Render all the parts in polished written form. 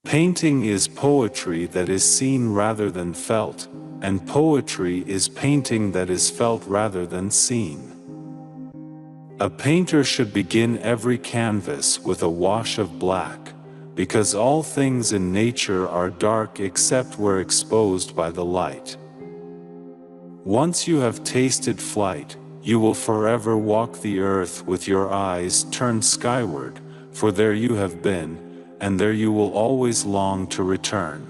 Painting is poetry that is seen rather than felt, and poetry is painting that is felt rather than seen. A painter should begin every canvas with a wash of black, because all things in nature are dark except where exposed by the light. Once you have tasted flight, you will forever walk the earth with your eyes turned skyward, for there you have been, and there you will always long to return.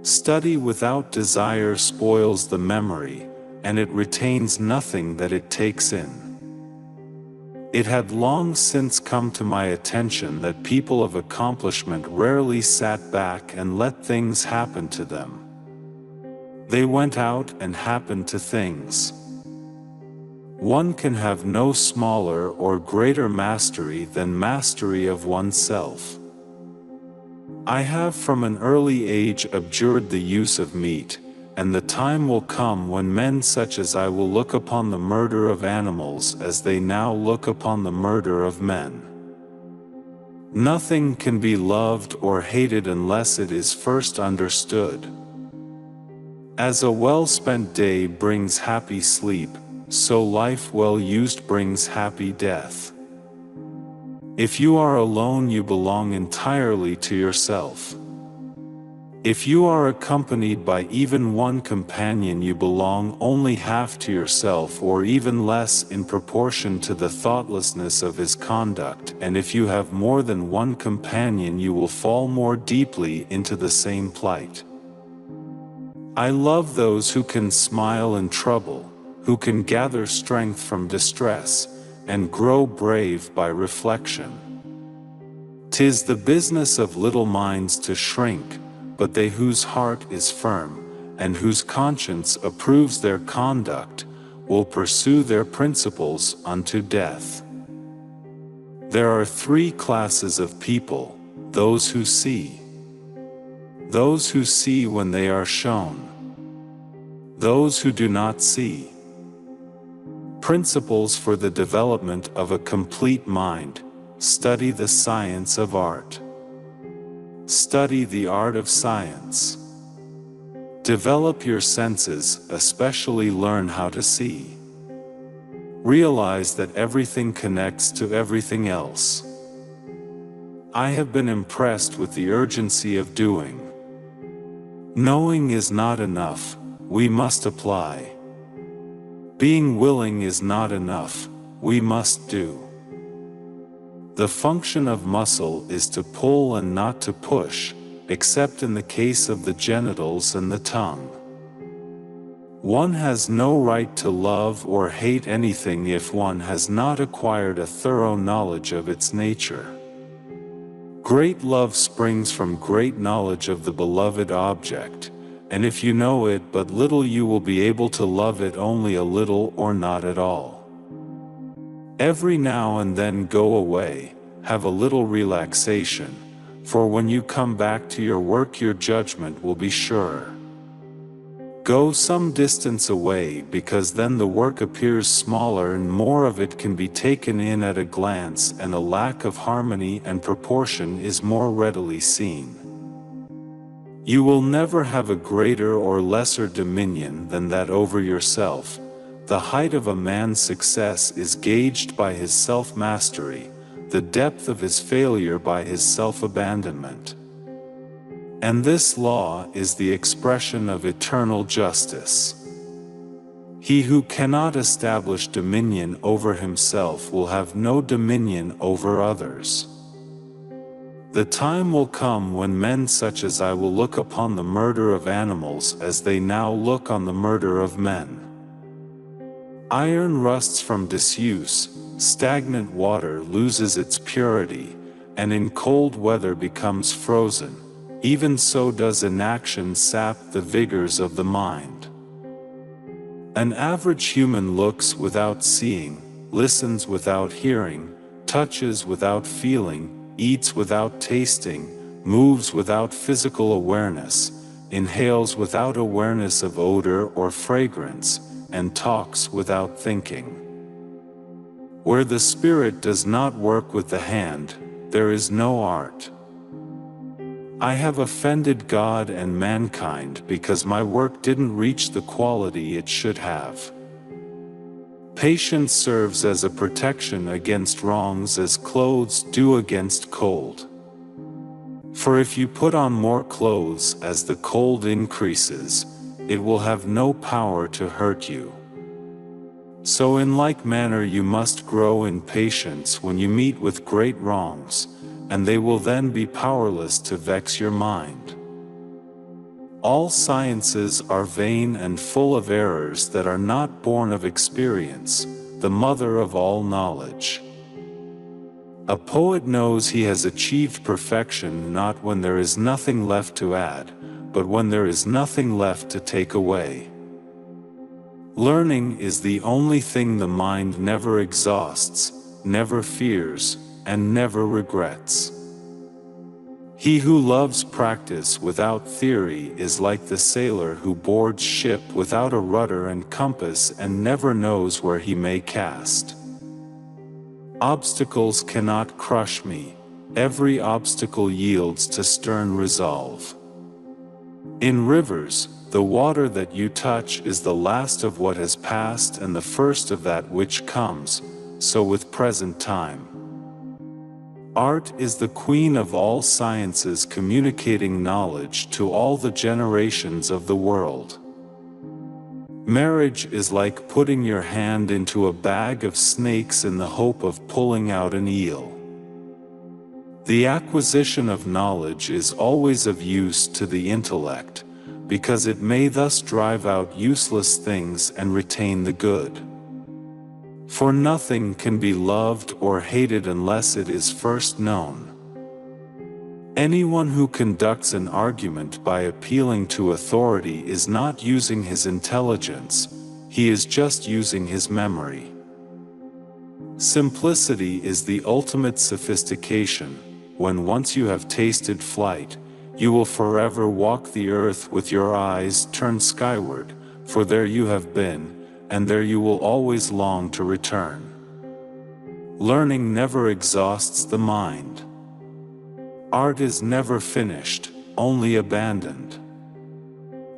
Study without desire spoils the memory, and it retains nothing that it takes in. It had long since come to my attention that people of accomplishment rarely sat back and let things happen to them. They went out and happened to things. One can have no smaller or greater mastery than mastery of oneself. I have from an early age abjured the use of meat, and the time will come when men such as I will look upon the murder of animals as they now look upon the murder of men. Nothing can be loved or hated unless it is first understood. As a well-spent day brings happy sleep, so life well used brings happy death. If you are alone, you belong entirely to yourself. If you are accompanied by even one companion, you belong only half to yourself, or even less in proportion to the thoughtlessness of his conduct, and if you have more than one companion, you will fall more deeply into the same plight. I love those who can smile in trouble, who can gather strength from distress, and grow brave by reflection. 'Tis the business of little minds to shrink, but they whose heart is firm, and whose conscience approves their conduct, will pursue their principles unto death. There are three classes of people: those who see when they are shown, those who do not see. Principles for the development of a complete mind: study the science of art. Study the art of science. Develop your senses, especially learn how to see. Realize that everything connects to everything else. I have been impressed with the urgency of doing. Knowing is not enough, we must apply. Being willing is not enough, we must do. The function of muscle is to pull and not to push, except in the case of the genitals and the tongue. One has no right to love or hate anything if one has not acquired a thorough knowledge of its nature. Great love springs from great knowledge of the beloved object, and if you know it but little, you will be able to love it only a little or not at all. Every now and then go away, have a little relaxation, for when you come back to your work your judgment will be surer. Go some distance away, because then the work appears smaller and more of it can be taken in at a glance, and a lack of harmony and proportion is more readily seen. You will never have a greater or lesser dominion than that over yourself. The height of a man's success is gauged by his self-mastery, the depth of his failure by his self-abandonment. And this law is the expression of eternal justice. He who cannot establish dominion over himself will have no dominion over others. The time will come when men such as I will look upon the murder of animals as they now look on the murder of men. Iron rusts from disuse, stagnant water loses its purity, and in cold weather becomes frozen. Even so does inaction sap the vigors of the mind. An average human looks without seeing, listens without hearing, touches without feeling, eats without tasting, moves without physical awareness, inhales without awareness of odor or fragrance, and talks without thinking. Where the spirit does not work with the hand, there is no art. I have offended God and mankind because my work didn't reach the quality it should have. Patience serves as a protection against wrongs as clothes do against cold. For if you put on more clothes as the cold increases, it will have no power to hurt you. So in like manner you must grow in patience when you meet with great wrongs, and they will then be powerless to vex your mind. All sciences are vain and full of errors that are not born of experience, the mother of all knowledge. A poet knows he has achieved perfection not when there is nothing left to add, but when there is nothing left to take away. Learning is the only thing the mind never exhausts, never fears, and never regrets. He who loves practice without theory is like the sailor who boards ship without a rudder and compass and never knows where he may cast. Obstacles cannot crush me, every obstacle yields to stern resolve. In rivers, the water that you touch is the last of what has passed and the first of that which comes, so with present time. Art is the queen of all sciences, communicating knowledge to all the generations of the world. Marriage is like putting your hand into a bag of snakes in the hope of pulling out an eel. The acquisition of knowledge is always of use to the intellect, because it may thus drive out useless things and retain the good. For nothing can be loved or hated unless it is first known. Anyone who conducts an argument by appealing to authority is not using his intelligence, he is just using his memory. Simplicity is the ultimate sophistication. When once you have tasted flight, you will forever walk the earth with your eyes turned skyward, for there you have been, and there you will always long to return. Learning never exhausts the mind. Art is never finished, only abandoned.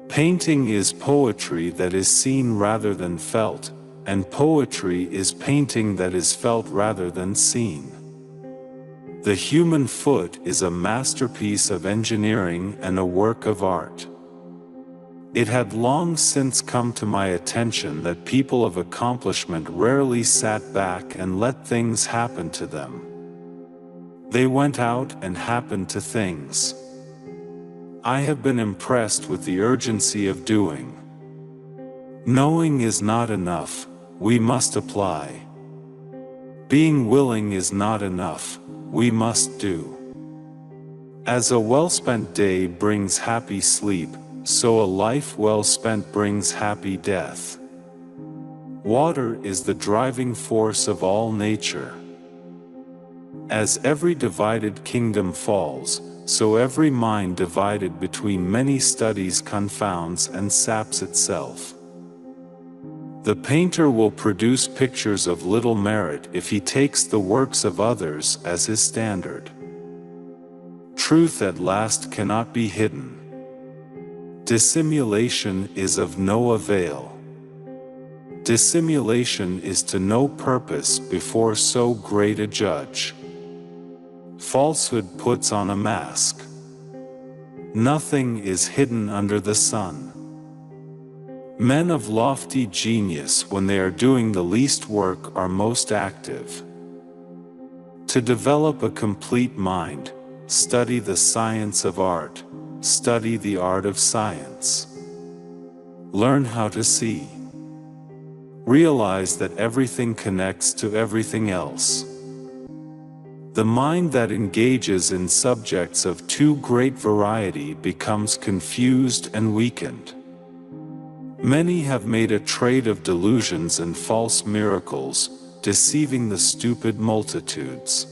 Painting is poetry that is seen rather than felt, and poetry is painting that is felt rather than seen. The human foot is a masterpiece of engineering and a work of art. It had long since come to my attention that people of accomplishment rarely sat back and let things happen to them. They went out and happened to things. I have been impressed with the urgency of doing. Knowing is not enough, we must apply. Being willing is not enough, we must do. As a well-spent day brings happy sleep, so a life well spent brings happy death. Water is the driving force of all nature. As every divided kingdom falls, so every mind divided between many studies confounds and saps itself. The painter will produce pictures of little merit if he takes the works of others as his standard. Truth at last cannot be hidden. Dissimulation is of no avail. Dissimulation is to no purpose before so great a judge. Falsehood puts on a mask. Nothing is hidden under the sun. Men of lofty genius, when they are doing the least work, are most active. To develop a complete mind, study the science of art. Study the art of science. Learn how to see. Realize that everything connects to everything else. The mind that engages in subjects of too great variety becomes confused and weakened. Many have made a trade of delusions and false miracles, deceiving the stupid multitudes.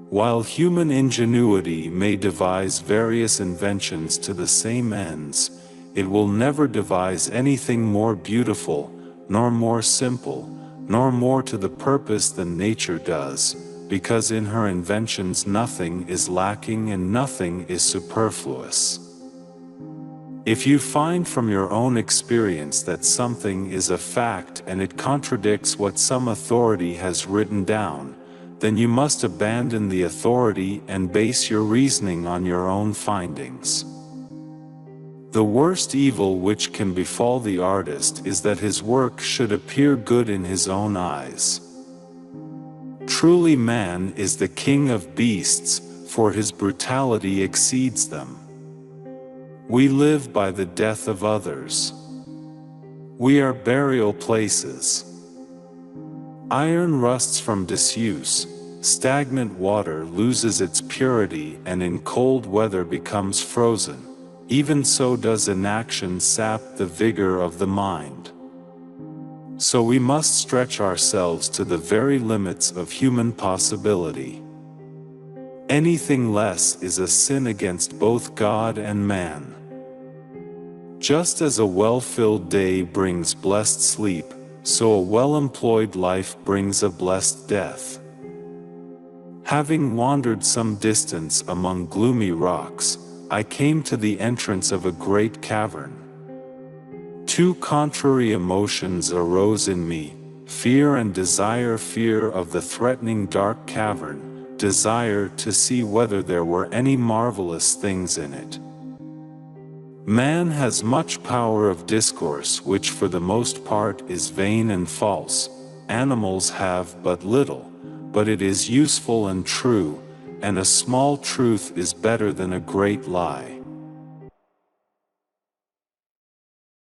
While human ingenuity may devise various inventions to the same ends, it will never devise anything more beautiful, nor more simple, nor more to the purpose than nature does, because in her inventions nothing is lacking and nothing is superfluous. If you find from your own experience that something is a fact and it contradicts what some authority has written down, then you must abandon the authority and base your reasoning on your own findings. The worst evil which can befall the artist is that his work should appear good in his own eyes. Truly man is the king of beasts, for his brutality exceeds them. We live by the death of others. We are burial places. Iron rusts from disuse, stagnant water loses its purity and in cold weather becomes frozen. Even so does inaction sap the vigor of the mind. So we must stretch ourselves to the very limits of human possibility. Anything less is a sin against both God and man. Just as a well-filled day brings blessed sleep, so a well-employed life brings a blessed death. Having wandered some distance among gloomy rocks, I came to the entrance of a great cavern. Two contrary emotions arose in me, fear and desire: fear of the threatening dark cavern, desire to see whether there were any marvelous things in it. Man has much power of discourse which for the most part is vain and false. Animals have but little, but it is useful and true, and a small truth is better than a great lie.